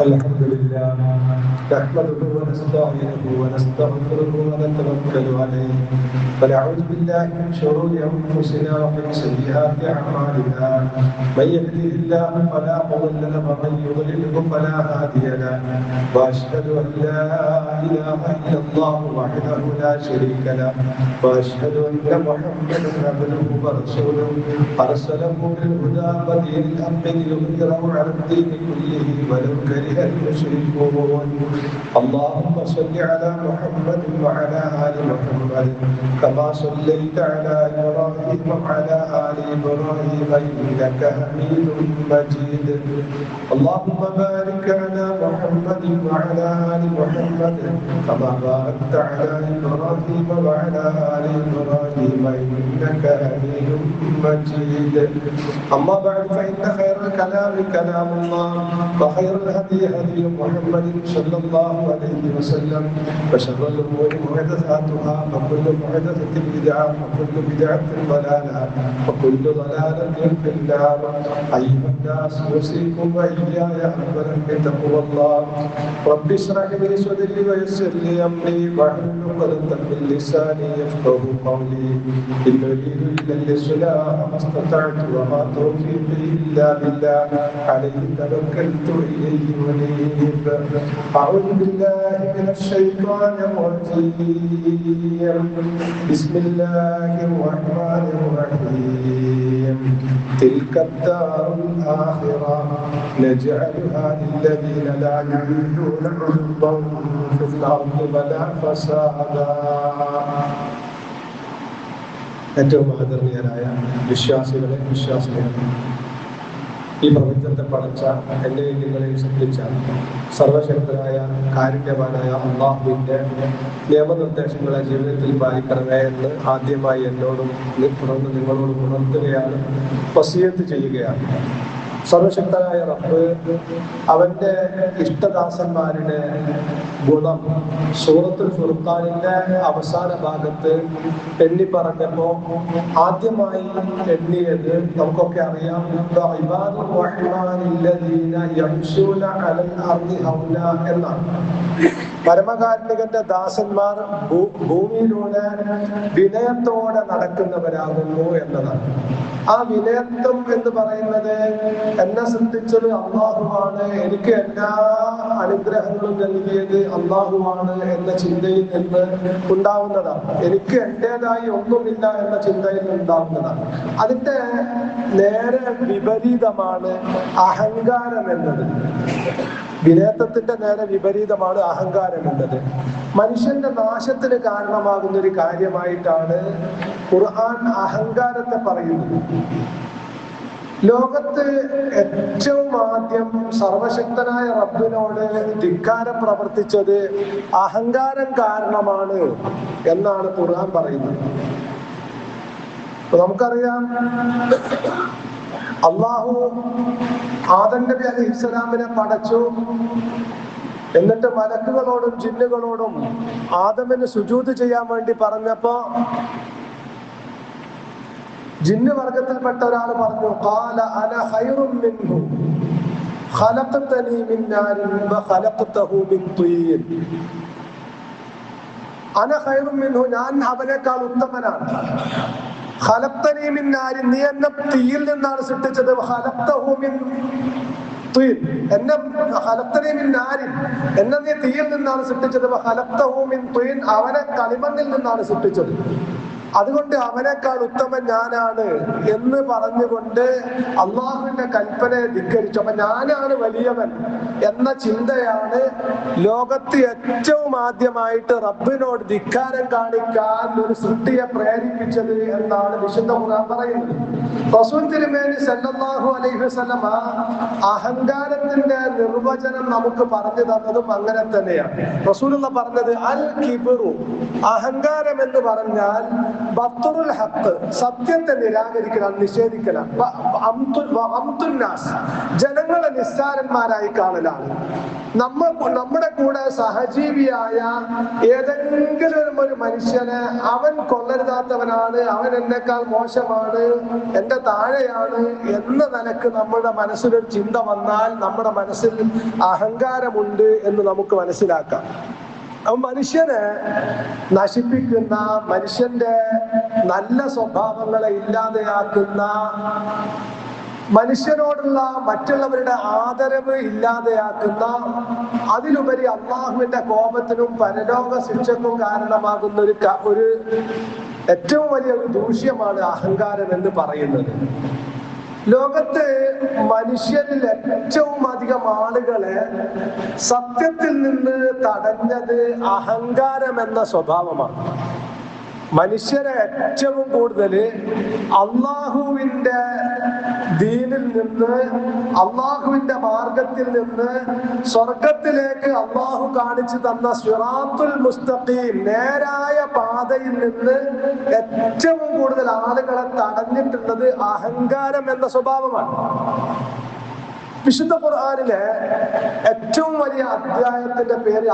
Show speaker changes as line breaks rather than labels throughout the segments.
الحمد لله نحمده ونستعينه ونستغفره ونتوكل عليه ونعوذ بالله من شرور انفسنا ومن سيئات اعمالنا من يهده الله فلا مضل له ومن يضلله فلا هادي له واشهد ان لا اله الا الله وحده لا شريك له واشهد ان محمدا عبده ورسوله ارسله بالهدى ودين الحق ليظهره على الدين كله ولو كره المشركون. اللهم صل على محمد وعلى ال محمد كما صليت على ابراهيم وعلى ال ابراهيم انك حميد مجيد. اللهم بارك على محمد وعلى ال محمد كما باركت على ابراهيم وعلى ال ابراهيم انك حميد مجيد. اما بعد فان خير الكلام كلام الله وخير الهدي هدي محمد صلى الله عليه وسلم وشر الامور محدثاتها وكل محدثه بدعه وكل بدعه ضلاله وكل ضلاله في النار. ايها الناس اوصيكم واياي اولا بتقوى الله. رب اشرح لي صدري ويسر لي امري واحلل عقدة من لساني يفقهوا قولي. ان اريد الا الاصلاح ما استطعت وما توفيقي الا بالله عليه توكلت اليه ونيب. اعوذ بالله من الشيطان الرجيم. بسم الله الرحمن الرحيم. تلك الدار الاخره نجعلها للذين لا يريدون علوا في الارض ولا فسادا. ഏറ്റവും ആദരണീയരായ വിശ്വാസികളെ ഈ പ്രപഞ്ചത്തെ പടച്ച എന്നെയും നിങ്ങളെയും സൃഷ്ടിച്ച സർവശക്തനായ കാരുണ്യവാനായ അല്ലാഹുവിന്റെ നിയമനിർദ്ദേശങ്ങളെ ജീവിതത്തിൽ പാലിക്കണമേ എന്ന് ആദ്യമായി എന്നോടും തുടർന്ന് നിങ്ങളോടും ഉണർത്തുകയാണ്, വസിയത്ത് ചെയ്യുകയാണ്. സർവശക്തനായ റബ്ബ് അവന്റെ ഇഷ്ടദാസന്മാരുടെ ഗുണം സൂറത്തുൽ ഫുർഖാനിന്റെ അവസാന ഭാഗത്ത് എണ്ണി പറഞ്ഞപ്പോ ആദ്യമായി എണ്ണിയത് നമുക്കൊക്കെ അറിയാം, എന്നാണ്. പരമകാരുണികന്റെ ദാസന്മാർ ഭൂമിയിലൂടെ വിനയത്തോടെ നടക്കുന്നവരാകുന്നു എന്നതാണ്. ആ വിനയത്വം എന്ന് പറയുന്നത് എന്നെ സൃഷ്ടിച്ചത് അള്ളാഹുവാണ്, എനിക്ക് എല്ലാ അനുഗ്രഹങ്ങളും നൽകിയത് അള്ളാഹുവാണ് എന്ന ചിന്തയിൽ നിന്ന് ഉണ്ടാവുന്നതാണ്. എനിക്ക് എന്റേതായി ഒന്നുമില്ല എന്ന ചിന്തയിൽ ഉണ്ടാവുന്നതാണ്. അതിന്റെ നേരെ വിപരീതമാണ് അഹങ്കാരം എന്നത്. വിനയത്വത്തിന്റെ നേരെ വിപരീതമാണ് അഹങ്കാരം എന്നത്. മനുഷ്യന്റെ നാശത്തിന് കാരണമാകുന്ന ഒരു കാര്യമായിട്ടാണ് ഖുർആൻ അഹങ്കാരത്തെ പറയുന്നത്. ലോകത്ത് ഏറ്റവും ആദ്യം സർവശക്തനായ റബ്ബിനോട് ധിക്കാരം പ്രവർത്തിച്ചത് അഹങ്കാരം കാരണമാണ് എന്നാണ് ഖുർആൻ പറയുന്നത്. നമുക്കറിയാം, അള്ളാഹു ആദം നബി അലൈഹിസ്സലാമിനെ പടച്ചു. എന്നിട്ട് മലക്കുകളോടും ജിന്നുകളോടും ആദമിന് സുജൂദ് ചെയ്യാൻ വേണ്ടി പറഞ്ഞപ്പോ ജിന്ന് വർഗത്തിൽപ്പെട്ട ഒരാൾ പറഞ്ഞു, ഖാല അന ഖൈറും മിൻഹു ഖലഖതനി മിൻ നാരിൻ വഖലഖതഹു മിൻ തീൻ. അന ഖൈറും മിൻഹു, ഞാൻ അവനേക്കാൾ ഉത്തമനാണ്. ഖലഖതനി മിൻ നാരിൻ, നീ എന്നെ തീയിൽ നിന്നാണ് സൃഷ്ടിച്ചത്. ഖലഖതഹു മിൻ തീൻ, എന്നെ ഖലഖതനി മിൻ നാരിൻ, എന്നെ നീ തീയിൽ നിന്നാണ് സൃഷ്ടിച്ചത്. ഖലഖതഹു മിൻ തീൻ, അവനെ കളിമണ്ണിൽ നിന്നാണ് സൃഷ്ടിച്ചത്. അതുകൊണ്ട് അവനേക്കാൾ ഉത്തമൻ ഞാനാണ് എന്ന് പറഞ്ഞുകൊണ്ട് അള്ളാഹുവിന്റെ കൽപ്പനയെ ധിക്കരിച്ചു. അപ്പൊ ഞാനാണ് വലിയവൻ എന്ന ചിന്തയാണ് ലോകത്ത് ഏറ്റവും ആദ്യമായിട്ട് റബ്ബിനോട് ധിക്കാരം കാണിക്കാൻ ഒരു സൃഷ്ടിയെ പ്രേരിപ്പിച്ചത് എന്നാണ് വിശുദ്ധ ഖുർആൻ പറയുന്നത്. റസൂൽ തിരുമേനി സല്ലല്ലാഹു അലൈഹി വസല്ലമ അഹങ്കാരത്തിന്റെ നിർവചനം നമുക്ക് പറഞ്ഞു തന്നതും അങ്ങനെ തന്നെയാണ്. റസൂലുള്ള പറഞ്ഞത് അൽ കിബ്റു, അഹങ്കാരം എന്ന് പറഞ്ഞാൽ ബത്തുറുൽ ഹഖ്, സത്യത്തെ നിരാകരിക്കണം, നിഷേധിക്കണം. ജനങ്ങളെ നിസ്സാരന്മാരായി കാണലാണ്. നമ്മുടെ കൂടെ സഹജീവിയായ ഏതെങ്കിലും ഒരു മനുഷ്യനെ അവൻ കൊള്ളരുതാത്തവനാണ്, അവൻ എന്നെക്കാൾ മോശമാണ്, എന്റെ താഴെയാണ് എന്ന നിലക്ക് നമ്മുടെ മനസ്സിലൊരു ചിന്ത വന്നാൽ നമ്മുടെ മനസ്സിൽ അഹങ്കാരമുണ്ട് എന്ന് നമുക്ക് മനസ്സിലാക്കാം. മനുഷ്യനെ നശിപ്പിക്കുന്ന, മനുഷ്യന്റെ നല്ല സ്വഭാവങ്ങളെ ഇല്ലാതെയാക്കുന്ന, മനുഷ്യനോടുള്ള മറ്റുള്ളവരുടെ ആദരവ് ഇല്ലാതെയാക്കുന്ന, അതിലുപരി അള്ളാഹുവിന്റെ കോപത്തിനും പരലോക ശിക്ഷക്കും കാരണമാകുന്ന ഒരു ഏറ്റവും വലിയ ഒരു ദൂഷ്യമാണ് അഹങ്കാരം എന്ന് പറയുന്നത്. ലോകത്ത് മനുഷ്യരിൽ ഏറ്റവും അധികം ആളുകളെ സത്യത്തിൽ നിന്ന് തടഞ്ഞത് അഹങ്കാരം എന്ന സ്വഭാവമാണ്. മനുഷ്യരെ ഏറ്റവും കൂടുതൽ അള്ളാഹുവിന്റെ ദീനിൽ നിന്ന്, അള്ളാഹുവിന്റെ മാർഗത്തിൽ നിന്ന് സ്വർഗത്തിലേക്ക് അള്ളാഹു കാണിച്ചു തന്ന സിറാത്തുൽ മുസ്തഖീം, നേരായ പാതയിൽ നിന്ന് ഏറ്റവും കൂടുതൽ ആളുകളെ തടഞ്ഞിട്ടുള്ളത് അഹങ്കാരം എന്ന സ്വഭാവമാണ്. വിശുദ്ധ ഖുർആനിലെ ഏറ്റവും വലിയ അധ്യായത്തിന്റെ പേര്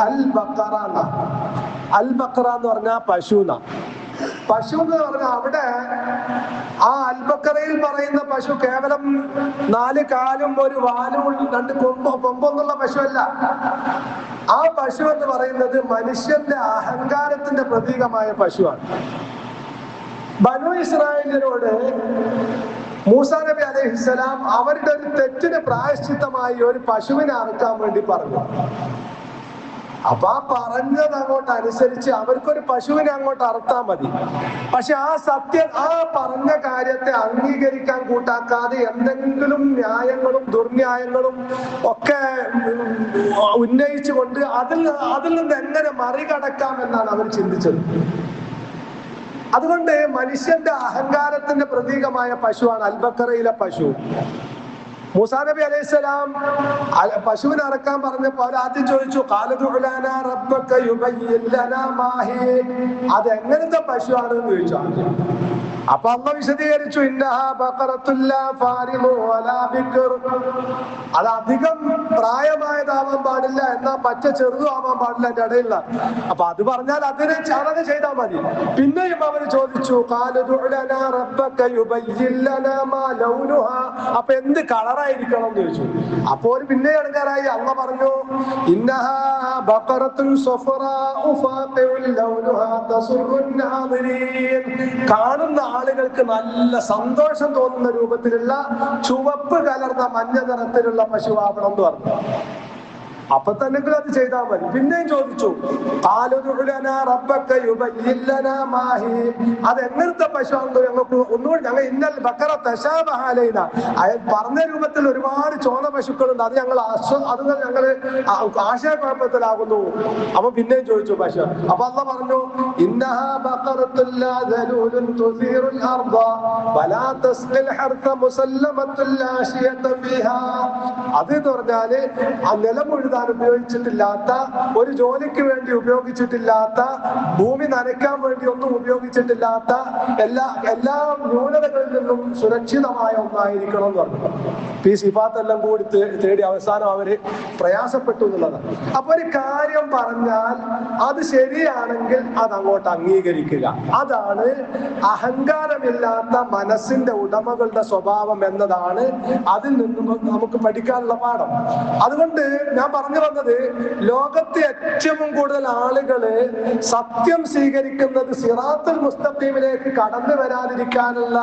അൽ ബഖറ എന്നാണ്. അൽ ബഖറ എന്ന് പറഞ്ഞാൽ പശു എന്ന് പറഞ്ഞാൽ അവിടെ ആ അൽ ബഖറയിൽ പറയുന്ന പശു കേവലം 4 കാലും 1 വാലും 2 കൊമ്പൊന്നുള്ള പശുവല്ല. ആ പശു എന്ന് പറയുന്നത് മനുഷ്യന്റെ അഹങ്കാരത്തിന്റെ പ്രതീകമായ പശുവാണ്. ബനു ഇസ്രായേലിനോട് മൂസാ നബി അലൈഹിസ്സലാം അവരുടെ ഒരു തെറ്റിന് പ്രായശ്ചിത്തമായി ഒരു പശുവിനെ അറുക്കാൻ വേണ്ടി പറഞ്ഞു. അപ്പൊ ആ പറഞ്ഞത് അങ്ങോട്ട് അനുസരിച്ച് അവർക്കൊരു പശുവിനെ അങ്ങോട്ട് അറുത്താൽ മതി. പക്ഷെ ആ പറഞ്ഞ കാര്യത്തെ അംഗീകരിക്കാൻ കൂട്ടാക്കാതെ എന്തെങ്കിലും ന്യായങ്ങളും ദുർന്യായങ്ങളും ഒക്കെ ഉന്നയിച്ചുകൊണ്ട് അതിൽ നിന്ന് എങ്ങനെ മറികടക്കാം എന്നാണ് അവർ ചിന്തിച്ചത്. അതുകൊണ്ട് മനുഷ്യന്റെ അഹങ്കാരത്തിന്റെ പ്രതീകമായ പശുവാണ് അൽ ബഖറയിലെ പശു. മൂസാ നബി അലൈഹിസ്സലാം പശുവിനെ അറക്കാൻ പറഞ്ഞപ്പോ അവർ ആദ്യം ചോദിച്ചു, അത് എങ്ങനത്തെ പശുവാണെന്ന് ചോദിച്ചു. അപ്പൊ അള്ളാഹു വിശദീകരിച്ചു, അത് അധികം പ്രായമായതാവാൻ പാടില്ല, എന്നാ പച്ച ചെറുതും ആവാൻ പാടില്ല എന്റെ ഇടയിലുള്ള. അപ്പൊ അത് പറഞ്ഞാൽ അതിനെ ചടങ്ങ് ചെയ്താൽ മതി. പിന്നെയും അവർ ചോദിച്ചു, അപ്പൊ എന്ത് കളറായിരിക്കണം എന്ന് ചോദിച്ചു. അപ്പൊ ഒരു പിന്നെ ഇടങ്ങാറായി. അള്ളാഹു പറഞ്ഞു, കാണുന്ന ആളുകൾക്ക് നല്ല സന്തോഷം തോന്നുന്ന രൂപത്തിലുള്ള ചുവപ്പ് കലർന്ന മഞ്ഞ നിറത്തിലുള്ള പശുവാവണം എന്ന് പറഞ്ഞു. അപ്പൊ തന്നെ അത് ചെയ്താൽ മതി. പിന്നെയും ചോദിച്ചു, അത് എങ്ങനത്തെ പശുവാണെന്ന് ഞങ്ങൾക്ക് ഒന്നുകൂടി, ഞങ്ങൾ ഇന്നൽ ബക്കറ തശാബഹലൈന, പറഞ്ഞ രൂപത്തിൽ ഒരുപാട് ചോന പശുക്കളുണ്ട്, അത് ഞങ്ങൾ ആശയക്കുഴപ്പത്തിലാകുന്നു. അപ്പൊ പിന്നെയും ചോദിച്ചു പശു. അപ്പൊ അള്ളാഹു പറഞ്ഞു, അത് എന്ന് പറഞ്ഞാല് ആ നിലം ഉഴുതാൻ ഉപയോഗിച്ചിട്ടില്ലാത്ത, ഒരു ജോലിക്ക് വേണ്ടി ഉപയോഗിച്ചിട്ടില്ലാത്ത, ഭൂമി നനയ്ക്കാൻ വേണ്ടി ഒന്നും ഉപയോഗിച്ചിട്ടില്ലാത്ത, എല്ലാ ന്യൂനതകളിൽ നിന്നും സുരക്ഷിതമായ ഒന്നായിരിക്കണം എന്ന് പറഞ്ഞു. ഈ സിഫാത്തെല്ലാം കൂടി തേടി അവസാനം അവര് പ്രയാസപ്പെട്ടു എന്നുള്ളതാണ്. അപ്പൊ ഒരു കാര്യം പറഞ്ഞാൽ അത് ശരിയാണെങ്കിൽ അത് അങ്ങോട്ട് അംഗീകരിക്കുക. അതാണ് അഹങ്കാരമില്ലാത്ത മനസ്സിന്റെ ഉടമകളുടെ സ്വഭാവം എന്നതാണ് അതിൽ നിന്നും നമുക്ക് പഠിക്കാനുള്ള പാഠം. അതുകൊണ്ട് ഞാൻ പറഞ്ഞു വന്നത്, ലോകത്തെ ഏറ്റവും കൂടുതൽ ആളുകള് സത്യം സ്വീകരിക്കുന്നത് സിറാത്തുൽ മുസ്തഖീമിലേക്ക് കടന്നു വരാതിരിക്കാനുള്ള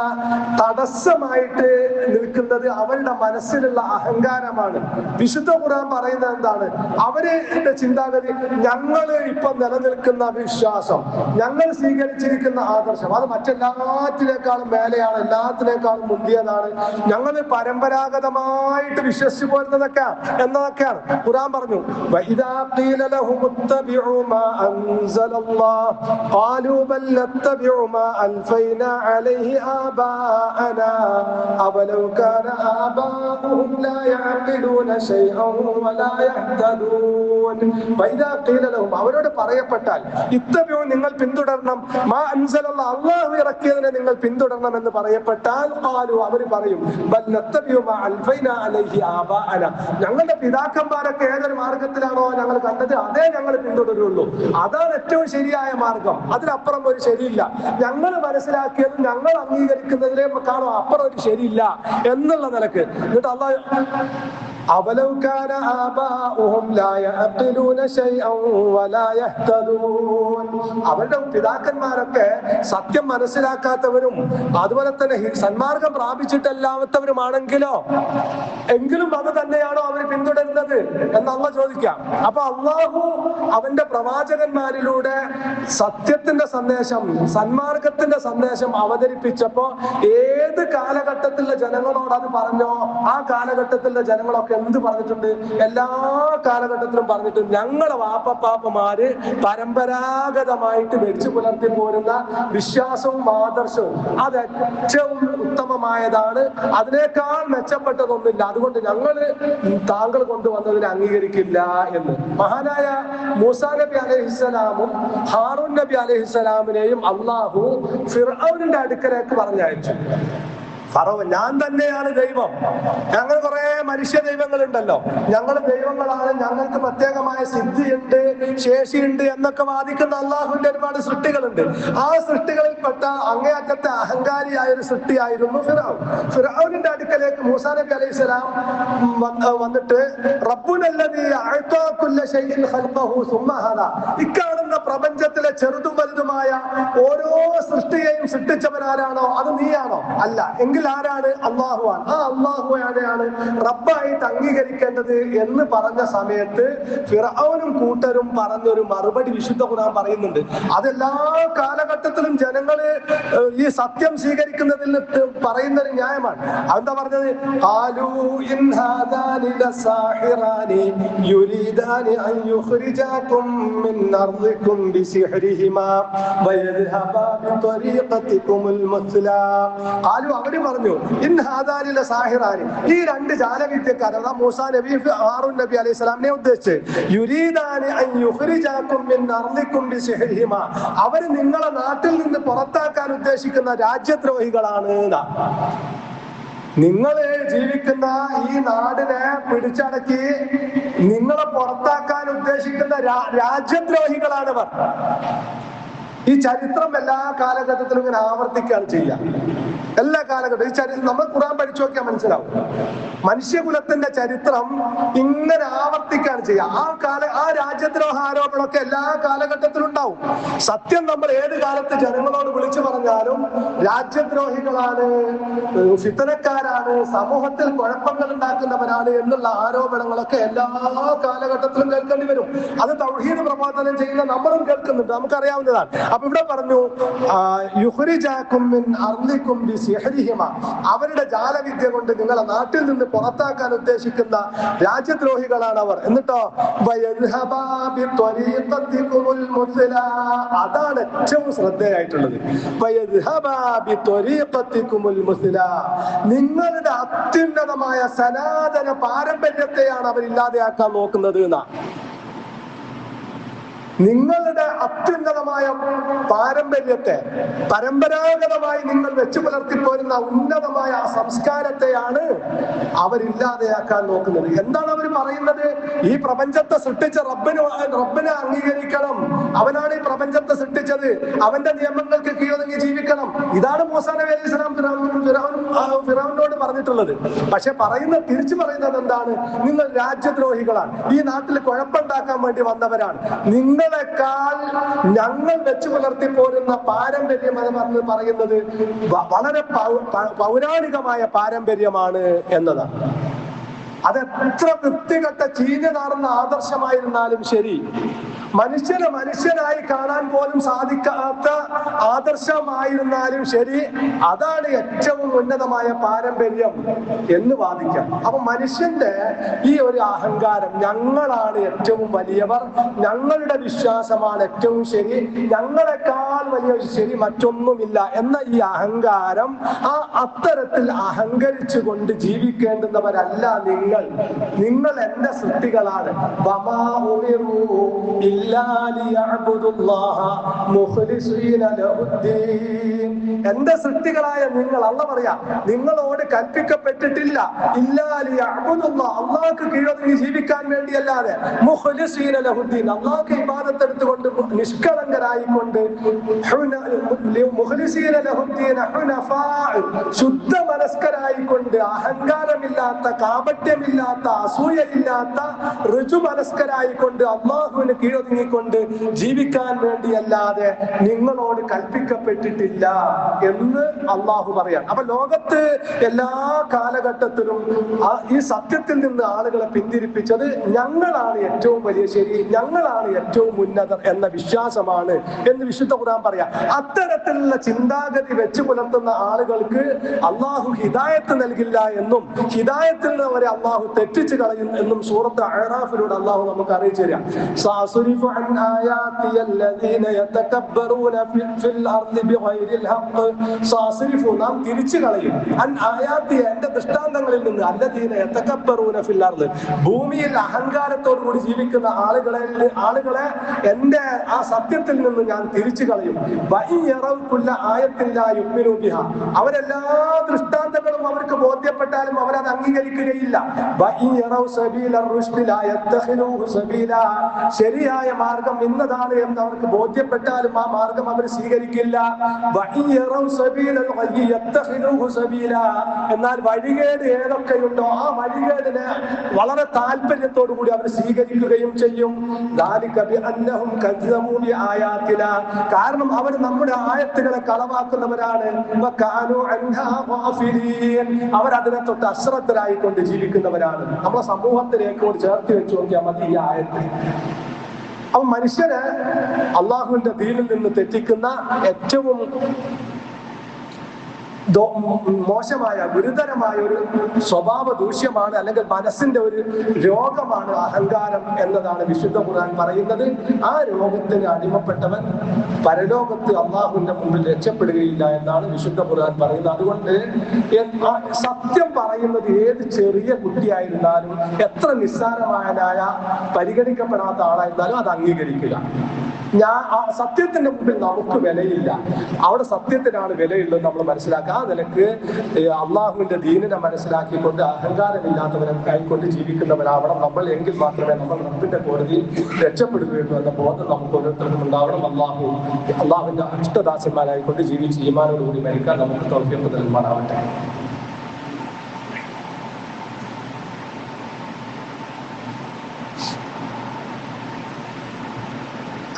തടസ്സമായിട്ട് നിൽക്കുന്നത് അവരുടെ മനസ്സിലുള്ള അഹങ്കാരമാണ്. വിശുദ്ധ ഖുർആൻ പറയുന്നത് എന്താണ്? അവരുടെ ചിന്താഗതി, ഞങ്ങള് ഇപ്പൊ നിലനിൽക്കുന്ന വിശ്വാസം, ഞങ്ങൾ സ്വീകരിച്ചിരിക്കുന്ന ആദർശം, അത് മറ്റെല്ലാത്തിനേക്കാളും മേലെയാണ്, എല്ലാത്തിനേക്കാളും മുന്തിയതാണ്, ഞങ്ങൾ പരമ്പരാഗതമായിട്ട് വിശ്വസിച്ചു പോരുന്നതൊക്കെ എന്നതൊക്കെയാണ്. ഖുർആൻ പറഞ്ഞു, വഇദാ ഖീല ലഹും ഇത്തബിഉ മാ അൻസലല്ലാഹ് ഖാലൂ ബൽ നത്തബിഉ മാ അൽഫൈനാ അലൈഹി ആബാഅനാ അവലൗ കാന ആബാഉഹും ലാ യഅഖിലൂന ശൈഅൻ വലാ യഹ്തദൂൻ. വഇദാ ഖീല ലഹും, അവരോട് പറയപ്പെട്ടാൽ, ഇത്തബിഉ, നിങ്ങൾ പിന്തുടരണം, മാ അൻസലല്ലാഹ്, അല്ലാഹു ഇറക്കിയതിനെ നിങ്ങൾ പിന്തുടരണം എന്ന് പറയപ്പെട്ടാൽ, ഖാലൂ, അവർ പറയും, ബൽ നത്തബിഉ മാ അൽഫൈനാ അലൈഹി ആബാഅനാ, ഞങ്ങളുടെ പിതാക്കന്മാരൊക്കെ ഏതൊരു മാർഗത്തിലാണോ ഞങ്ങൾ കണ്ടത് അതേ ഞങ്ങൾ പിന്തുടരുള്ളൂ. അതാണ് ഏറ്റവും ശരിയായ മാർഗം. അതിനപ്പുറം ഒരു ശരിയില്ല. ഞങ്ങൾ മനസ്സിലാക്കിയതും ഞങ്ങൾ അംഗീകരിക്കുന്നതിനേക്കാളും അപ്പുറം ഒരു ശരിയില്ല എന്നുള്ള നിലക്ക്. എന്നിട്ട് അല്ലാഹു അവലൗ കാന ആബാഉഹും ലാ യഅഖിലൂന ശൈഅൻ വലാ യഹ്തദൂൻ. അവരുടെ പിതാക്കന്മാരൊക്കെ സത്യം മനസ്സിലാക്കാത്തവരും അതുപോലെ തന്നെ സന്മാർഗം പ്രാപിച്ചിട്ടല്ലാത്തവരുമാണെങ്കിലോ എങ്കിലും അത് തന്നെയാണോ അവർ പിന്തുടരുന്നത് എന്ന് അള്ളാഹ് ചോദിക്കാം. അപ്പൊ അള്ളാഹു അവന്റെ പ്രവാചകന്മാരിലൂടെ സത്യത്തിന്റെ സന്ദേശം, സന്മാർഗത്തിന്റെ സന്ദേശം അവതരിപ്പിച്ചപ്പോ ഏത് കാലഘട്ടത്തിലെ ജനങ്ങളോട് അത് പറഞ്ഞോ ആ കാലഘട്ടത്തിലെ ജനങ്ങളൊക്കെ എന്ത് പറഞ്ഞിട്ടുണ്ട്? എല്ലാ കാലഘട്ടത്തിലും പറഞ്ഞിട്ടുണ്ട്. ഞങ്ങളെ വാപ്പപ്പാപ്പമാര് പരമ്പരാഗതമായിട്ട് വെച്ചു പുലർത്തി പോരുന്ന വിശ്വാസവും ആദർശവും അത് ഏറ്റവും ഉത്തമമായതാണ്, അതിനേക്കാൾ മെച്ചപ്പെട്ടതൊന്നുമില്ല, അതുകൊണ്ട് ഞങ്ങള് താങ്കൾ കൊണ്ടുവന്നതിനെ അംഗീകരിക്കില്ല എന്ന് മഹാനായ മൂസാ നബി അലൈഹിസ്സലാമും ഹാറൂൻ നബി അലൈഹിസ്സലാമിനെയും അള്ളാഹു ഫിർഔനിന്റെ അടുക്കലേക്ക് പറഞ്ഞയച്ചു. ഫറവ ഞാൻ തന്നെയാണ് ദൈവം, ഞങ്ങൾ കുറെ മനുഷ്യ ദൈവങ്ങളുണ്ടല്ലോ, ഞങ്ങൾ ദൈവങ്ങളാണ്, ഞങ്ങൾക്ക് പ്രത്യേകമായ സിദ്ധിയുണ്ട്, ശേഷിയുണ്ട് എന്നൊക്കെ വാദിക്കുന്ന അള്ളാഹുവിന്റെ ഒരുപാട് സൃഷ്ടികളുണ്ട്. ആ സൃഷ്ടികളിൽപ്പെട്ട അങ്ങേയറ്റത്തെ അഹങ്കാരിയായ ഒരു സൃഷ്ടിയായിരുന്നു ഫിർഔൻ. ഫിർഔനിന്റെ അടുക്കലേക്ക് മൂസാ നബി അലൈഹിസ്സലാം വന്നിട്ട് റബ്ബുനല്ലദീ അഅതാ കുല്ല ശൈഇൻ ഖൽഖഹു സുമ്മ ഹദാ, ഇക്കാണുന്ന പ്രപഞ്ചത്തിലെ ചെറുതും വലുതുമായ ഓരോ സൃഷ്ടിയെയും സൃഷ്ടിച്ചവനാരാണോ അത് നീയാണോ? അല്ല. എങ്കിൽ ആരാണ്? അള്ളാഹുവാണ്. ആ അള്ളാഹുവാനെയാണ് റബ്ബായിട്ട് അംഗീകരിക്കേണ്ടത് എന്ന് പറഞ്ഞ സമയത്ത് ഫിർഔനും കൂട്ടരും പറഞ്ഞൊരു മറുപടി വിശുദ്ധ ഖുർആൻ പറയുന്നുണ്ട്. അതെല്ലാ കാലഘട്ടത്തിലും ജനങ്ങള് ഈ സത്യം സ്വീകരിക്കുന്നതിൽ പറയുന്ന ഒരു ന്യായമാണ്. അതെന്താ പറഞ്ഞത്? ഖാലൂ ഇൻ ഹാദാനി ലസാഹിറാനി യുരീദാനി അൻ യുഖ്രിജാകും മിൻ അർദികും ബിസിഹ്രിഹിമാ വയദ്ഹബാ ബിത്വരീഖതികുമുൽ മുസ്ലാ. ഖാലൂ അവര് പറഞ്ഞു ഇൻ ഹാദാനി ലസാഹിറാനി, ഈ രണ്ട് ജാലവിദ്യക്കാർ, അതാ മൂസാ നബി ഹാറൂൻ നബി അലൈഹി സ്വലാമിനെ ഉദ്ദേശിച്ച്, യുരീദാനി അൻ യുഖ്രിജാകും മിൻ അർദികും ബിസിഹ്രിഹിമാ, അവര് നിങ്ങളെ നാട്ടിൽ നിന്ന് പുറത്താക്കാൻ ഉദ്ദേശിക്കുന്ന രാജ്യദ്രോഹികളാണ്. നിങ്ങൾ ജീവിക്കുന്ന ഈ നാടിനെ പിടിച്ചടക്കി നിങ്ങളെ പുറത്താക്കാൻ ഉദ്ദേശിക്കുന്ന രാജ്യദ്രോഹികളാണവർ. ഈ ചരിത്രം എല്ലാ കാലഘട്ടത്തിലും ഇങ്ങനെ ആവർത്തിക്കുകയാണ് ചെയ്യുക. എല്ലാ കാലഘട്ടവും ഈ ചരിത്രം നമ്മൾ ഖുർആൻ പഠിച്ചു നോക്കിയാൽ മനസ്സിലാവും. മനുഷ്യകുലത്തിന്റെ ചരിത്രം ഇങ്ങനെ ആവർത്തിക്കുകയാണ് ചെയ്യുക. ആ രാജ്യദ്രോഹ ആരോപണമൊക്കെ എല്ലാ കാലഘട്ടത്തിലും ഉണ്ടാവും. സത്യം നമ്മൾ ഏത് കാലത്ത് ജനങ്ങളോട് വിളിച്ചു പറഞ്ഞാലും രാജ്യദ്രോഹികളാണ്, ഫിത്നക്കാരാണ്, സമൂഹത്തിൽ കുഴപ്പങ്ങൾ ഉണ്ടാക്കുന്നവരാണ് എന്നുള്ള ആരോപണങ്ങളൊക്കെ എല്ലാ കാലഘട്ടത്തിലും കേൾക്കേണ്ടി വരും. അത് തൗഹീദ് പ്രബോധനം ചെയ്യുന്ന നമ്മളും കേൾക്കുന്നുണ്ട്, നമുക്കറിയാവുന്നതാണ്. അപ്പൊ ഇവിടെ പറഞ്ഞു യുഖ്രിജാകും മിൻ അർദികും ബിസിഹ്രിഹിമാ, അവരുടെ ജാലവിദ്യ കൊണ്ട് നിങ്ങളെ നാട്ടിൽ നിന്ന് പുറത്താക്കാൻ ഉദ്ദേശിക്കുന്ന രാജ്യദ്രോഹികളാണ് അവർ. എന്നിട്ടോ വയദ്ഹബാ ബിത്വരീഖതികുമുൽ മുസ്ലാ, അതാണ് ഏറ്റവും ശ്രദ്ധേയമായിട്ടുള്ളത്. വയദ്ഹബാ ബിത്വരീഖതികുമുൽ മുസ്ലാ, നിങ്ങളുടെ അത്യുന്നതമായ സനാതന പാരമ്പര്യത്തെയാണ് അവർ ഇല്ലാതെയാക്കാൻ നോക്കുന്നത് എന്നാ. നിങ്ങളുടെ അത്യുന്നതമായ പാരമ്പര്യത്തെ, പരമ്പരാഗതമായി നിങ്ങൾ വെച്ചു പുലർത്തിപ്പോരുന്ന ഉന്നതമായ ആ സംസ്കാരത്തെയാണ് അവരില്ലാതെയാക്കാൻ നോക്കുന്നത്. എന്താണ് അവർ പറയുന്നത്? ഈ പ്രപഞ്ചത്തെ സൃഷ്ടിച്ച റബ്ബിനെ അംഗീകരിക്കണം, അവനാണ് ഈ പ്രപഞ്ചത്തെ സൃഷ്ടിച്ചത്, അവന്റെ നിയമങ്ങൾക്ക് കീഴടങ്ങി ജീവിക്കണം. ഇതാണ് മൂസാ നബി അലൈഹി സ്വലാം ഫിറൗനോട് പറഞ്ഞിട്ടുള്ളത്. പക്ഷെ തിരിച്ചു പറയുന്നത് എന്താണ്? നിങ്ങൾ രാജ്യദ്രോഹികളാണ്, ഈ നാട്ടിൽ കുഴപ്പമുണ്ടാക്കാൻ വേണ്ടി വന്നവരാണ്, നിങ്ങളെക്കാൾ ഞങ്ങൾ വെച്ചു പുലർത്തി പോരുന്ന പാരമ്പര്യം എന്ന് പറയുന്നത് വളരെ പൗരാണികമായ പാരമ്പര്യമാണ് എന്നതാണ്. അതെത്ര വൃത്തികെട്ട ചീഞ്ഞു നാറുന്ന ആദർശമായിരുന്നാലും ശരി, മനുഷ്യനെ മനുഷ്യനായി കാണാൻ പോലും സാധിക്കാത്ത ആദർശമായിരുന്നാലും ശരി, അതാണ് ഏറ്റവും ഉന്നതമായ പാരമ്പര്യം എന്ന് വാദിക്കാം. അപ്പൊ മനുഷ്യന്റെ ഈ ഒരു അഹങ്കാരം, ഞങ്ങളാണ് ഏറ്റവും വലിയവർ, ഞങ്ങളുടെ വിശ്വാസമാണ് ഏറ്റവും ശരി, ഞങ്ങളെക്കാൾ വലിയ ശരി മറ്റൊന്നുമില്ല എന്ന ഈ അഹങ്കാരം, അത്തരത്തിൽ അഹങ്കരിച്ചു കൊണ്ട് ജീവിക്കേണ്ടുന്നവരല്ല നിങ്ങൾ. നിങ്ങൾ എന്റെ സൃഷ്ടികളാണ്. എന്റെ സൃഷ്ടികളായ നിങ്ങൾ, അല്ലാഹ് പറയാ, നിങ്ങളോട് കൽപ്പിക്കപ്പെട്ടിട്ടില്ല അള്ളാഹ്ക്ക് കീഴൊതുങ്ങി ജീവിക്കാൻ വേണ്ടിയല്ലാതെ മുഖ്ലിസീന ലഹുദ്ദീൻ, അള്ളാഹ്ക്ക് ഇബാദത്ത് എടുത്തുകൊണ്ട് നിഷ്കളങ്കരായിക്കൊണ്ട്, മുഖ്ലിസീന ലഹുദ്ദീൻ ഹുനഫാ, ശുദ്ധ മനസ്കരായിക്കൊണ്ട്, അഹങ്കാരമില്ലാത്ത, കാപട്യമില്ലാത്ത, അസൂയയില്ലാത്ത, ഋജു മനസ്കരായിക്കൊണ്ട്, അള്ളാഹുവിന് കീഴൊതുങ്ങിക്കൊണ്ട് ജീവിക്കാൻ വേണ്ടിയല്ലാതെ നിങ്ങളോട് കൽപ്പിക്കപ്പെട്ടിട്ടില്ല എന്ന് അള്ളാഹു പറയാം. അപ്പൊ ലോകത്ത് എല്ലാ കാലഘട്ടത്തിലും ഈ സത്യത്തിൽ നിന്ന് ആളുകളെ പിന്തിരിപ്പിച്ചത് ഞങ്ങളാണ് ഏറ്റവും വലിയ ശരി, ഞങ്ങളാണ് ഏറ്റവും ഉന്നതർ എന്ന വിശ്വാസമാണ് എന്ന് വിശുദ്ധ ഖുർആൻ പറയാം. അത്തരത്തിലുള്ള ചിന്താഗതി വെച്ച് പുലർത്തുന്ന ആളുകൾക്ക് അള്ളാഹു ഹിദായത്ത് നൽകില്ല എന്നും ഹിദായത്തിൽ നിന്ന് അവരെ അള്ളാഹു തെറ്റിച്ച് കളയും എന്നും സൂറത്ത് അഅറാഫിലൂടെ അള്ളാഹു നമുക്ക് അറിയിച്ചു തരാം. നാം തിരിച്ചു കളയും എന്റെ ദൃഷ്ടാന്തങ്ങളിൽ നിന്ന്, അല്ലദീന യതകബ്ബറൂന ഫിൽ അർദ്, ഭൂമിയിൽ അഹങ്കാരത്തോടു കൂടി ജീവിക്കുന്ന ആളുകളെ എന്റെ ആ സത്യത്തിൽ നിന്ന് ഞാൻ തിരിച്ചു കളയും. അവരെല്ലാ ദൃഷ്ടാന്തങ്ങളും അവർക്ക് ബോധ്യപ്പെട്ടാലും അവരത് അംഗീകരിക്കുകയില്ല. ശരിയായ മാർഗം ഇന്നതാണ് എന്ന് അവർക്ക് ബോധ്യപ്പെട്ടാലും ആ മാർഗം അവർ സ്വീകരിക്കില്ല. എന്നാൽ വഴികേട് ഏതൊക്കെയുണ്ടോ ആ വഴികേടിനെ വളരെ താല്പര്യത്തോടു കൂടി അവർ സ്വീകരിക്കുകയും ചെയ്യും. കാരണം അവർ നമ്മുടെ ആയത്തുകളെ കളവാക്കുന്നവരാണ്. അവരതിനെ തൊട്ട് അശ്രദ്ധരായിക്കൊണ്ട് ജീവിക്കുന്നവരാണ്. നമ്മുടെ സമൂഹത്തിലേക്ക് ചേർത്ത് വെച്ച് നോക്കിയാൽ മതി ഈ ആയത്ത്. അപ്പൊ മനുഷ്യന് അള്ളാഹുവിന്റെ ദീനിൽ നിന്ന് തെറ്റിക്കുന്ന ഏറ്റവും മോശമായ, ഗുരുതരമായ ഒരു സ്വഭാവ ദൂഷ്യമാണ്, അല്ലെങ്കിൽ മനസ്സിന്റെ ഒരു രോഗമാണ് അഹങ്കാരം എന്നതാണ് വിശുദ്ധ ഖുർആൻ പറയുന്നത്. ആ രോഗത്തിന് അടിമപ്പെട്ടവൻ പരലോകത്ത് അള്ളാഹുവിന്റെ മുമ്പിൽ രക്ഷപ്പെടുകയില്ല എന്നാണ് വിശുദ്ധ ഖുർആൻ പറയുന്നത്. അതുകൊണ്ട് സത്യം പറയുന്നത് ഏത് ചെറിയ കുട്ടിയായിരുന്നാലും, എത്ര നിസ്സാരമായനായ പരിഗണിക്കപ്പെടാത്ത ആളായിരുന്നാലും അത് അംഗീകരിക്കുക. സത്യത്തിന്റെ മുമ്പിൽ നമുക്ക് വിലയില്ല, അവിടെ സത്യത്തിനാണ് വിലയുള്ളത് നമ്മൾ മനസ്സിലാക്കുക. ആ നിലക്ക് അള്ളാഹുവിന്റെ ദീനിനെ മനസ്സിലാക്കിക്കൊണ്ട് അഹങ്കാരമില്ലാത്തവരെ കൈക്കൊണ്ട് ജീവിക്കുന്നവരാവണം നമ്മൾ. എങ്കിൽ മാത്രമേ നമ്മൾ റബ്ബിന്റെ കോടതിയിൽ രക്ഷപ്പെടുകയുള്ളൂ എന്ന ബോധം നമുക്ക് ഓരോരുത്തർക്കും ഉണ്ടാവണം. അള്ളാഹുവിന്റെ ഇഷ്ടദാസന്മാരായിക്കൊണ്ട് ജീവിച്ച് ഈമാനോടുകൂടി മരിക്കാൻ നമുക്ക് തൗഫീഖ് നൽകുമാറാവട്ടെ.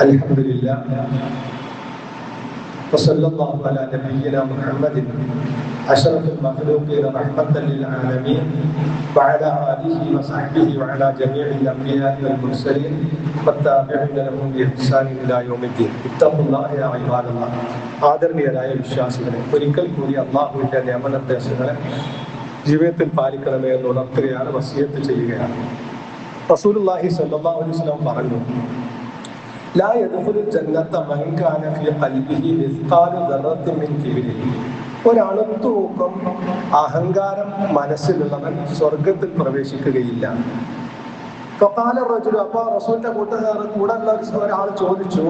അൽഹംദുലില്ലാഹ് വസല്ലല്ലാഹു അലാ നബിയ്യിനാ മുഹമ്മദിൻ അശ്റഫുൽ മഖ്ലൂഖീന റഹ്മത്തൻ ലിൽ ആലമീൻ വഅലാ ആലിഹി വസഹ്ബിഹി വഅലാ ജമീഇൽ അംബിയാഇ വൽ മുർസലീൻ വത്താബിഈന ലഹും ബിഇഹ്സാനിൻ ഇലാ യൗമിദ്ദീൻ. ഇത്തഖുല്ലാഹ യാ ഇബാദല്ലാഹ്. ആദരണീയരായ വിശ്വാസികളെ, ഒരിക്കൽ കൂടി അല്ലാഹുവിന്റെ നിയമനിർദ്ദേശങ്ങളെ ജീവിതത്തിൽ പാലിക്കണമേ എന്ന് ഉണർത്തുകയാണ്, വസിയത്ത് ചെയ്യുകയാണ്. റസൂലുള്ളാഹി സ്വല്ലല്ലാഹു അലൈഹി വസല്ലം പറഞ്ഞു, ലാ യദ്ഖുലുൽ ജന്നത മൻ കാന ഫീ ഖൽബിഹി മിസ്ഖാലു ദർറത്തിൻ മിൻ കിബ്രിൻ. ഒരണുത്തൂക്കം അഹങ്കാരം മനസ്സിലുള്ളവൻ സ്വർഗത്തിൽ പ്രവേശിക്കുകയില്ല. ഫഖാല റജുൽ, അപ്പോൾ റസൂലിന്റെ കൂടെയുള്ള ഒരാൾ ചോദിച്ചു,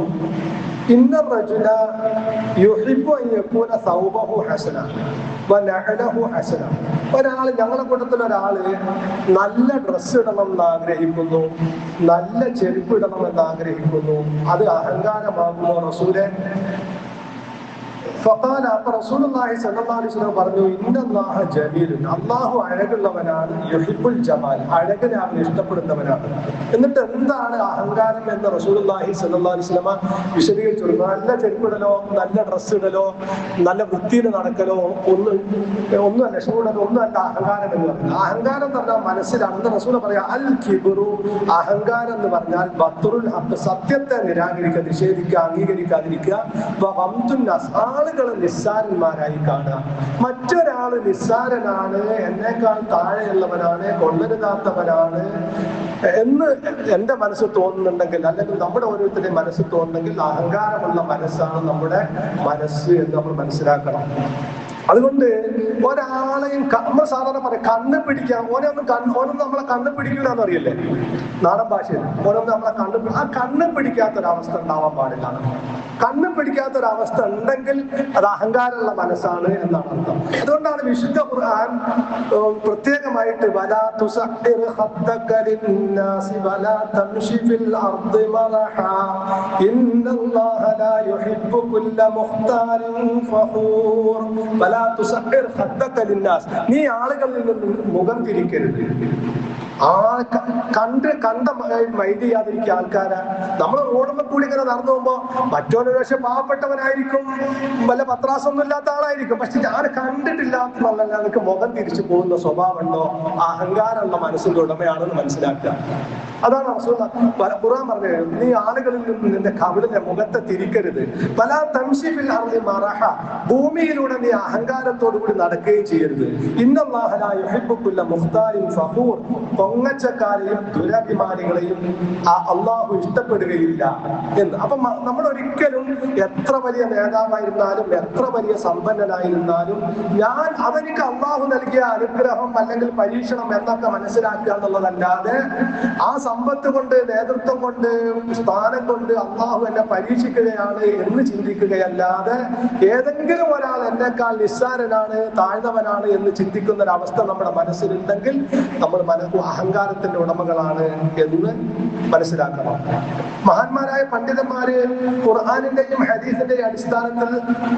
ഇന്ന റജുല യുഹിബ്ബു അൻ യകൂന സൗബഹു ഹസന വനഅലഹു ഹസന. ഒരാൾ, ഞങ്ങളുടെ കൂട്ടത്തിൽ ഒരാള് നല്ല ഡ്രസ്സ് ഇടണം എന്ന് ആഗ്രഹിക്കുന്നു, നല്ല ചെരുപ്പ് ഇടണം എന്ന് ആഗ്രഹിക്കുന്നു, അത് അഹങ്കാരമാകുമോ റസൂലെ? ഫഖാല, അപ്പോൾ റസൂലുള്ളാഹി സ്വല്ലല്ലാഹു അലൈഹി വസല്ലം പറഞ്ഞു, ഇന്നല്ലാഹ ജമീലുൻ, അല്ലാഹു അഴകുള്ളവനാണ്, യുഹിബ്ബുൽ ജമാൽ, അഴകിനെ അവൻ ഇഷ്ടപ്പെടുന്നവനാണ്. എന്നിട്ട് എന്താണ് അഹങ്കാരം എന്ന് റസൂലുള്ളാഹി സ്വല്ലല്ലാഹു അലൈഹി വസല്ലം വിശദീകരിച്ചു. നല്ല ചെരുപ്പിടലോ, നല്ല ഡ്രസ്സ് ഇടലോ, നല്ല വൃത്തിയിൽ നടക്കലോ ഒന്നുമല്ല, ഷൂടലോ ഒന്നുമല്ല അഹങ്കാരം എന്ന് പറയുന്നത്. അഹങ്കാരം എന്ന് പറഞ്ഞാൽ മനസ്സിലാണെന്ന് റസൂൽ പറയാ, അൽ കിബ്റു, അഹങ്കാരം എന്ന് പറഞ്ഞാൽ ബത്റുൽ ഹഖ്, സത്യത്തെ നിരാകരിക്കുക, നിഷേധിക്കുക, അംഗീകരിക്കാതിരിക്കുക, വഗംതുൻ നാസ്, ആളുകളെ നിസ്സാരന്മാരായി കാണുക. മറ്റൊരാള് നിസ്സാരനാണ്, എന്നേക്കാൾ താഴെയുള്ളവനാണ്, കൊള്ളരുതാത്തവനാണ് എന്ന് എന്റെ മനസ്സ് തോന്നുന്നുണ്ടെങ്കിൽ, അല്ലെങ്കിൽ നമ്മുടെ ഓരോരുത്തരുടെയും മനസ്സ് തോന്നുന്നെങ്കിൽ അഹങ്കാരമുള്ള മനസ്സാണ് നമ്മുടെ മനസ്സ് എന്ന് നമ്മൾ മനസ്സിലാക്കണം. അതുകൊണ്ട് ഒരാളെയും നമ്മൾ സാധാരണ പറയാം കണ്ണ് പിടിക്കാം, ഓനൊന്നും നമ്മളെ കണ്ണ് പിടിക്കില്ലെന്ന് അറിയില്ലേ നാടൻ ഭാഷയിൽ. ഓരോന്നും നമ്മളെ കണ്ണ് പിടിക്കാത്തൊരവസ്ഥ ഉണ്ടാവാൻ പാടില്ല. കണ്ണ് പിടിക്കാത്തൊരവസ്ഥ ഉണ്ടെങ്കിൽ അത് അഹങ്കാരമുള്ള മനസ്സാണ് എന്നാണ് അർത്ഥം. അതുകൊണ്ടാണ് വിശുദ്ധ ഖുർആൻ പ്രത്യേകമായിട്ട് വലാ തുസഖിർ ഖദ്ദക ലിന്നാസി വലാ തംശി ഫിൽ അർദി മറഹാ ഇന്നല്ലാഹ ലാ യുഹിബ്ബു കുല്ല മുഖ്താലിൻ ഫഖൂർ. വലാ തുസഖിർ ഖദ്ദക ലിന്നാസ്, നീ ആളുകളിൽ നിന്ന് മുഖം തിരിക്കരുത്. കണ്ട മൈൻഡ് ചെയ്യാതിരിക്കുക ആൾക്കാരാ. നമ്മൾ റോഡുമ്പോൾ കൂടി ഇങ്ങനെ നടന്നു പോകുമ്പോ മറ്റൊരു പക്ഷെ പാവപ്പെട്ടവനായിരിക്കും, വല്ല പത്രാസൊന്നും ഇല്ലാത്ത ആളായിരിക്കും, പക്ഷെ ഞാൻ കണ്ടിട്ടില്ലാത്ത എനിക്ക് മുഖം തിരിച്ചു പോകുന്ന സ്വഭാവമുണ്ടോ, അഹങ്കാരമുള്ള മനസ്സിന്റെ ഉടമയാണെന്ന് മനസ്സിലാക്കുക. അതാണ് ഖുർആൻ പറഞ്ഞത്, നീ ആളുകളിൽ നിന്ന് നിന്റെ കവിളിന്റെ മുഖത്തെ തിരിക്കരുത്. പല തംശിഫിൽ അർളി മറഹ, ഭൂമിയിലൂടെ നീ അഹങ്കാരത്തോടു കൂടി നടക്കുകയും ചെയ്യരുത്. ഇന്നല്ലാഹ ലാ യുഹിബ്ബു കുല്ല മുഖ്താലിൻ ഫഖൂർ, പൊങ്ങച്ചക്കാരെയും ദുരഭിമാനികളെയും അള്ളാഹു ഇഷ്ടപ്പെടുകയില്ല എന്ന്. അപ്പൊ നമ്മൾ ഒരിക്കലും എത്ര വലിയ നേതാവായിരുന്നാലും എത്ര വലിയ സമ്പന്നനായിരുന്നാലും അതെനിക്ക് അള്ളാഹു നൽകിയ അനുഗ്രഹം അല്ലെങ്കിൽ പരീക്ഷണം എന്നൊക്കെ മനസ്സിലാക്കുക എന്നുള്ളതല്ലാതെ ആ സമ്പത്ത് കൊണ്ട്, നേതൃത്വം കൊണ്ട്, സ്ഥാനം കൊണ്ട് അള്ളാഹു എന്നെ പരീക്ഷിക്കുകയാണ് എന്ന് ചിന്തിക്കുകയല്ലാതെ ഏതെങ്കിലും ഒരാൾ എന്നെക്കാൾ നിസ്സാരനാണ്, താഴ്ന്നവനാണ് എന്ന് ചിന്തിക്കുന്ന ഒരു അവസ്ഥ നമ്മുടെ മനസ്സിലുണ്ടെങ്കിൽ നമ്മൾ അഹങ്കാരത്തിന്റെ ഉടമകളാണ് എന്ന് മനസ്സിലാക്കണം. മഹാന്മാരായ പണ്ഡിതന്മാര് ഖുർആനിന്റെയും ഹദീസിന്റെയും അടിസ്ഥാനത്തിൽ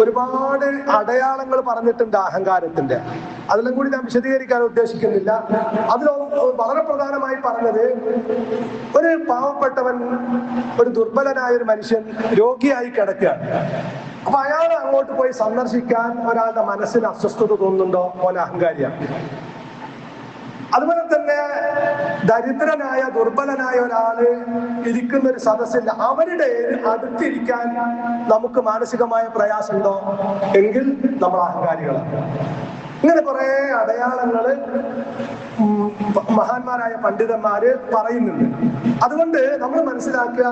ഒരുപാട് അടയാളങ്ങൾ പറഞ്ഞിട്ടുണ്ട് അഹങ്കാരത്തിന്റെ. അതിലും കൂടി ഞാൻ വിശദീകരിക്കാൻ ഉദ്ദേശിക്കുന്നില്ല. അതിൽ വളരെ പ്രധാനമായി പറഞ്ഞത്, ഒരു പാവപ്പെട്ടവൻ, ഒരു ദുർബലനായ ഒരു മനുഷ്യൻ രോഗിയായി കിടക്കുകയാണ്. അപ്പൊ അയാൾ അങ്ങോട്ട് പോയി സന്ദർശിക്കാൻ ഒരാളുടെ മനസ്സിന് അസ്വസ്ഥത തോന്നുന്നുണ്ടോ, ഓൻ അഹങ്കാരിയാണ്. അതുപോലെ തന്നെ ദരിദ്രനായ ദുർബലനായ ഒരാള് ഇരിക്കുന്ന ഒരു സദസ്സില്ല, അവരുടെ അടുത്തിരിക്കാൻ നമുക്ക് മാനസികമായ പ്രയാസമുണ്ടോ എങ്കിൽ നമ്മൾ അഹങ്കാരികളാണ്. ഇങ്ങനെ കുറെ അടയാളങ്ങള് മഹാന്മാരായ പണ്ഡിതന്മാര് പറയുന്നുണ്ട്. അതുകൊണ്ട് നമ്മൾ മനസ്സിലാക്കുക,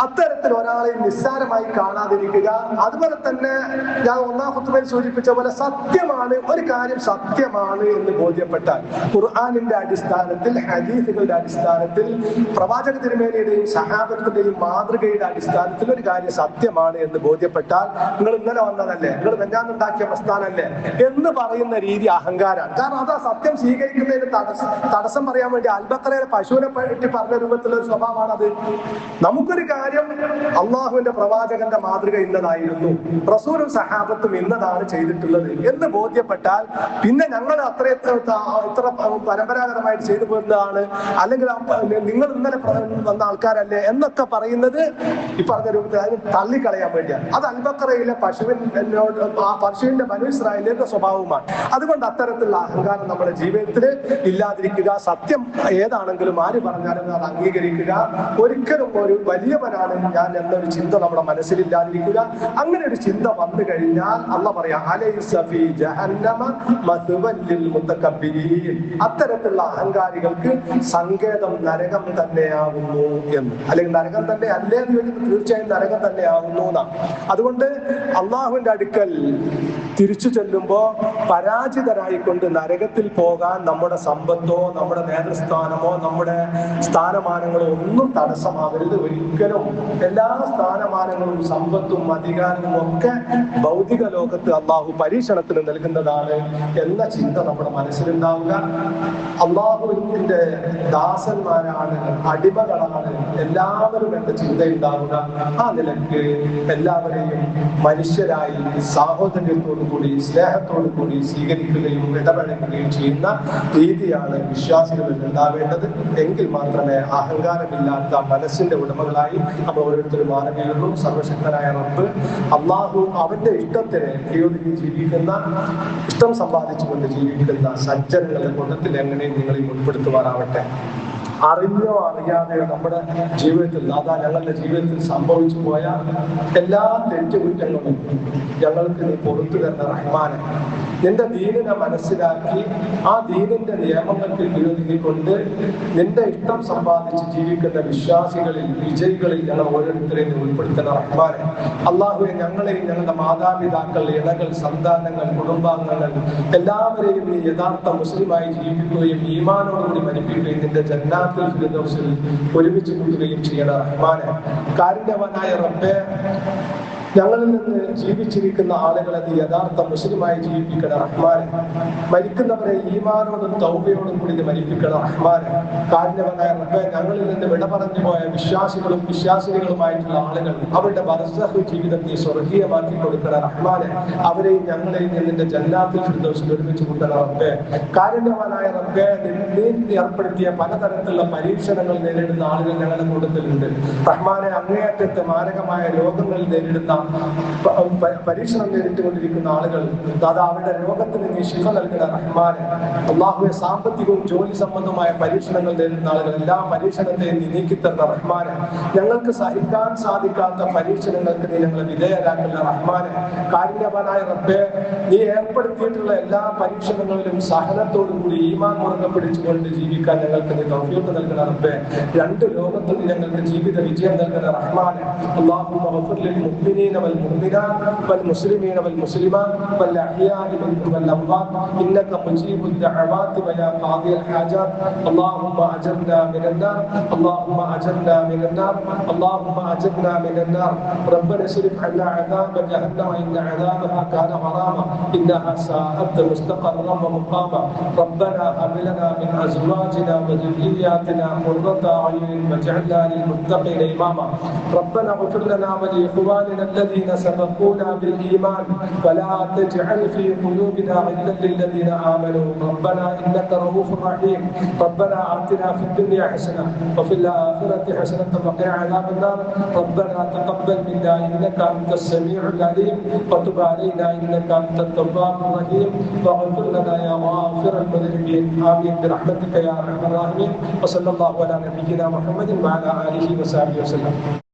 അത്തരത്തിൽ ഒരാളെ നിസ്സാരമായി കാണാതിരിക്കുക. അതുപോലെ തന്നെ ഞാൻ ഒന്നാം ഖുത്ബയിൽ സൂചിപ്പിച്ച പോലെ സത്യമാണ്, ഒരു കാര്യം സത്യമാണ് എന്ന് ബോധ്യപ്പെട്ടാൽ, ഖുർആനിന്റെ അടിസ്ഥാനത്തിൽ, ഹദീസുകളുടെ അടിസ്ഥാനത്തിൽ, പ്രവാചക തിരുമേനിയുടെയും സഹാബത്തിന്റെയും മാതൃകയുടെ അടിസ്ഥാനത്തിൽ ഒരു കാര്യം സത്യമാണ് എന്ന് ബോധ്യപ്പെട്ടാൽ, നിങ്ങൾ ഇന്നലെ വന്നതല്ലേ, നിങ്ങൾ വെഞ്ഞാന്നുണ്ടാക്കിയ പ്രസ്ഥാനല്ലേ എന്ന് പറയുന്ന രീതി അഹങ്കാരമാണ്. കാരണം അത് സത്യം സ്വീകരിക്കുന്നതിന് തടസ്സം പറയാൻ വേണ്ടി അൽബക്കറയിലെ പശുവിനെ പറ്റി പറഞ്ഞ രൂപത്തിലുള്ള ഒരു സ്വഭാവമാണത്. നമുക്കൊരു കാര്യം അള്ളാഹുവിന്റെ പ്രവാചകന്റെ മാതൃക ഇന്നതായിരുന്നു, റസൂലും സഹാബത്തും ഇന്നതാണ് ചെയ്തിട്ടുള്ളത് എന്ന് ബോധ്യപ്പെട്ടാൽ, പിന്നെ ഞങ്ങൾ ഇത്ര പരമ്പരാഗതമായിട്ട് ചെയ്തു പോരുന്നതാണ്, അല്ലെങ്കിൽ നിങ്ങൾ ഇന്നലെ വന്ന ആൾക്കാരല്ലേ എന്നൊക്കെ പറയുന്നത് ഈ പറഞ്ഞ രൂപത്തിൽ അതിന് തള്ളിക്കളയാൻ വേണ്ടിയാണ്. അത് അൽബക്കറയിലെ പശുവിന്റെ ബനൂ ഇസ്രായേലിന്റെ സ്വഭാവമാണ്. അതുകൊണ്ട് അത്തരത്തിലുള്ള അഹങ്കാരം നമ്മുടെ ജീവിതത്തിൽ ഇല്ലാതിരിക്കുക. സത്യം ഏതാണെങ്കിലും ആര് പറഞ്ഞാലും അത് അംഗീകരിക്കുക. ഒരിക്കലും ഒരു വലിയവനാണ് ഞാൻ എന്നൊരു ചിന്ത നമ്മുടെ മനസ്സിലില്ലാതിരിക്കുക. അങ്ങനെ ഒരു ചിന്ത വന്നു കഴിഞ്ഞാൽ അല്ലാഹു പറയാ, അലൈസ ഫീ ജഹന്നമ മത്വൻ ലിൽ മുതകബ്ബിരീൻ, അത്തരത്തിലുള്ള അഹങ്കാരികൾക്ക് സങ്കേതം നരകം തന്നെയാകുന്നു എന്ന്. അല്ലെങ്കിൽ നരകം തന്നെ അല്ലേ എന്ന് ചോദിക്കുന്നത് തീർച്ചയായും നരകം തന്നെയാകുന്നു എന്നാണ്. അതുകൊണ്ട് അള്ളാഹുവിന്റെ അടുക്കൽ തിരിച്ചു ചെല്ലുമ്പോ പരാജിതരായിക്കൊണ്ട് നരകത്തിൽ പോകാൻ നമ്മുടെ സമ്പത്തോ നമ്മുടെ നേതൃസ്ഥാനമോ നമ്മുടെ സ്ഥാനമാനങ്ങളോ ഒന്നും തടസ്സമാകരുത് ഒരിക്കലും. എല്ലാ സ്ഥാനമാനങ്ങളും സമ്പത്തും അധികാരവും ഒക്കെ ഭൗതിക ലോകത്ത് അള്ളാഹു പരീക്ഷണത്തിന് നൽകുന്നതാണ് എന്ന ചിന്ത നമ്മുടെ മനസ്സിലുണ്ടാവുക. അള്ളാഹുവിന്റെ ദാസന്മാരാണ്, അടിമകളാണ് എല്ലാവരും എന്ന ചിന്തയുണ്ടാവുക. ആ നിലയ്ക്ക് എല്ലാവരെയും മനുഷ്യരായി സാഹോദര്യത്തോടു കൂടി സ്നേഹത്തോടു കൂടി സ്വീകരിക്കുകയും ഇടപഴകുകയും ചെയ്യുന്ന രീതിയാണ് വിശ്വാസികളിൽ ഉണ്ടാവേണ്ടത്. എങ്കിൽ മാത്രമേ അഹങ്കാരമില്ലാത്ത മനസ്സിന്റെ ഉടമകളായി നമ്മൾ ഓരോരുത്തരും മാറുകയുള്ളൂ. സർവശക്തനായ റബ്ബ് അള്ളാഹു അവന്റെ ഇഷ്ടത്തിന് കീഴൊതുങ്ങി ജീവിക്കുന്ന, ഇഷ്ടം സമ്പാദിച്ചുകൊണ്ട് ജീവിക്കുന്ന സജ്ജനങ്ങളുടെ കൂട്ടത്തിൽ എങ്ങനെയും നിങ്ങളെ ഉൾപ്പെടുത്തുവാനാവട്ടെ. അറിഞ്ഞോ അറിയാതെയോ നമ്മുടെ ജീവിതത്തിൽ ഞങ്ങളുടെ ജീവിതത്തിൽ സംഭവിച്ചു പോയ എല്ലാ തെറ്റുകുറ്റങ്ങളും ഞങ്ങൾക്ക് നീ പുറത്തു തരുന്ന റഹ്മാനെ. നിന്റെ ദീനിനെ മനസ്സിലാക്കി ആ ദീനിന്റെ നിയമങ്ങൾക്ക് കീഴൊതുങ്ങിക്കൊണ്ട് നിന്റെ ഇഷ്ടം സമ്പാദിച്ച് ജീവിക്കുന്ന വിശ്വാസികളിൽ, വിജയികളിൽ ഞങ്ങൾ ഓരോരുത്തരെയും ഉൾപ്പെടുത്തുന്ന റഹ്മാനെ. അള്ളാഹുവെ, ഞങ്ങളെയും ഞങ്ങളുടെ മാതാപിതാക്കൾ, ഇണകൾ, സന്താനങ്ങൾ, കുടുംബാംഗങ്ങൾ എല്ലാവരെയും നീ യഥാർത്ഥ മുസ്ലിമായി ജീവിക്കുകയും ഈമാനോടുകൂടി മരിപ്പിക്കുകയും നിന്റെ ജന്നാത്തുൽ ഫിർദൗസിൽ ഒരുമിച്ച് കൂട്ടുകയും ചെയ്യണ റഹ്മാനെ. കാരുണ്യവാനായ റബ്ബേ, ഞങ്ങളിൽ നിന്ന് ജീവിച്ചിരിക്കുന്ന ആളുകളെ നീ യഥാർത്ഥ മുസ്ലിമായി ജീവിപ്പിക്കണ റഹ്മാനെ. മരിക്കുന്നവരെ ഈമാനോടും തൗബയോടും കൂടി മരിപ്പിക്കണ റഹ്മാനെ. കാരുണ്യവാനായ റബ്ബേ, ഞങ്ങളിൽ നിന്ന് വിട പറഞ്ഞു പോയ വിശ്വാസികളും വിശ്വാസികളുമായിട്ടുള്ള ആളുകൾ അവരുടെ ബർസഖ് ജീവിതം നീ സ്വർഗീയമാക്കി കൊടുക്കണ റഹ്മാനെ. അവരെയും ഞങ്ങളെയും നിന്റെ ജന്നാത്തുൽ ഫിർദൗസിൽ ഒരുമിച്ച് കൂട്ടണ റബ്ബേ. കാരുണ്യവാനായ റബ്ബേ, നീ ഏർപ്പെടുത്തിയ പലതരത്തിലുള്ള പരീക്ഷണങ്ങൾ നേരിടുന്ന ആളുകൾ ഞങ്ങളുടെ കൂട്ടത്തിലുണ്ട് റഹ്മാനെ. അങ്ങേയറ്റത്തെ മാരകമായ രോഗങ്ങൾ നേരിടുന്ന, പരീക്ഷണം നേരിട്ടുകൊണ്ടിരിക്കുന്ന ആളുകൾ അവരുടെ രോഗത്തിന് നീ ശിഫ നൽകുന്ന റഹ്മാനെ. അള്ളാഹുവെ, സാമ്പത്തികവും ജോലി സംബന്ധമായ പരീക്ഷണങ്ങൾ നേരിടുന്ന ആളുകൾ എല്ലാ പരീക്ഷണത്തെയും നീ നീക്കിത്തരുന്ന റഹ്മാനെ. ഞങ്ങൾക്ക് സഹിക്കാൻ സാധിക്കാത്ത പരീക്ഷണങ്ങൾക്ക് നീ ഞങ്ങളെ വിധേയരാക്കുന്ന റഹ്മാനെ. കാരുണ്യവാനായ റബ്ബേ, നീ ഏർപ്പെടുത്തിയിട്ടുള്ള എല്ലാ പരീക്ഷണങ്ങളിലും സഹനത്തോടുകൂടി ഈമാൻ മുറുകെ പിടിച്ചുകൊണ്ട് ജീവിക്കാൻ ഞങ്ങൾക്ക് നീ തൗഫീഖ് നൽകുന്ന റബ്ബേ. രണ്ട് ലോകത്തിൽ ഞങ്ങൾക്ക് ജീവിത വിജയം നൽകുന്ന റഹ്മാനെ. അല്ലാഹുമ്മ ഗഫിർ ലിൽ മുഅ്മിനീന വൽ മുഅ്മിനാത്ത് വൽ മുസ്ലിമീന വൽ മുസ്ലിമാത്ത് വൽ അഹ്യാഇ മിൻഹും വൽ അംവാത്ത് ഇന്നക മുജീബുദ് ദഅവാതി വ യാ ഖാദിയൽ ഹാജാത്ത്. അല്ലാഹുമ്മ അജിർനാ മിനൻ നാർ, അല്ലാഹുമ്മ അജിർനാ മിനൻ നാർ, അല്ലാഹുമ്മ അജിർനാ മിനൻ നാർ. റബ്ബന സ്രിഫ് അന്നാ അദാബ ജഹന്നമ ഇന്ന അദാബഹാ കാന ഗറാമ ഇന്നഹാ സാഅത്ത് മുസ്തഖറൻ വ മുഖാമ. ربنا هب لنا من ازواجنا وذرياتنا قرة اعين واجعلنا للمتقين اماما. ربنا اغفر لنا ولاخواننا الذين سبقونا بالايمان ولا تجعل في قلوبنا غلا للذين امنوا ربنا انك رؤوف رحيم. ربنا آتنا في الدنيا حسنة وفي الآخرة حسنة وقنا عذاب النار. ربنا تقبل منا انك انت السميع العليم وتب علينا انك انت التواب الرحيم واغفر لنا يا غافر المذنبين. آمين برحمتك يا أرحم الراحمين. وصلى الله على نبينا محمد وعلى آله وصحبه وسلم.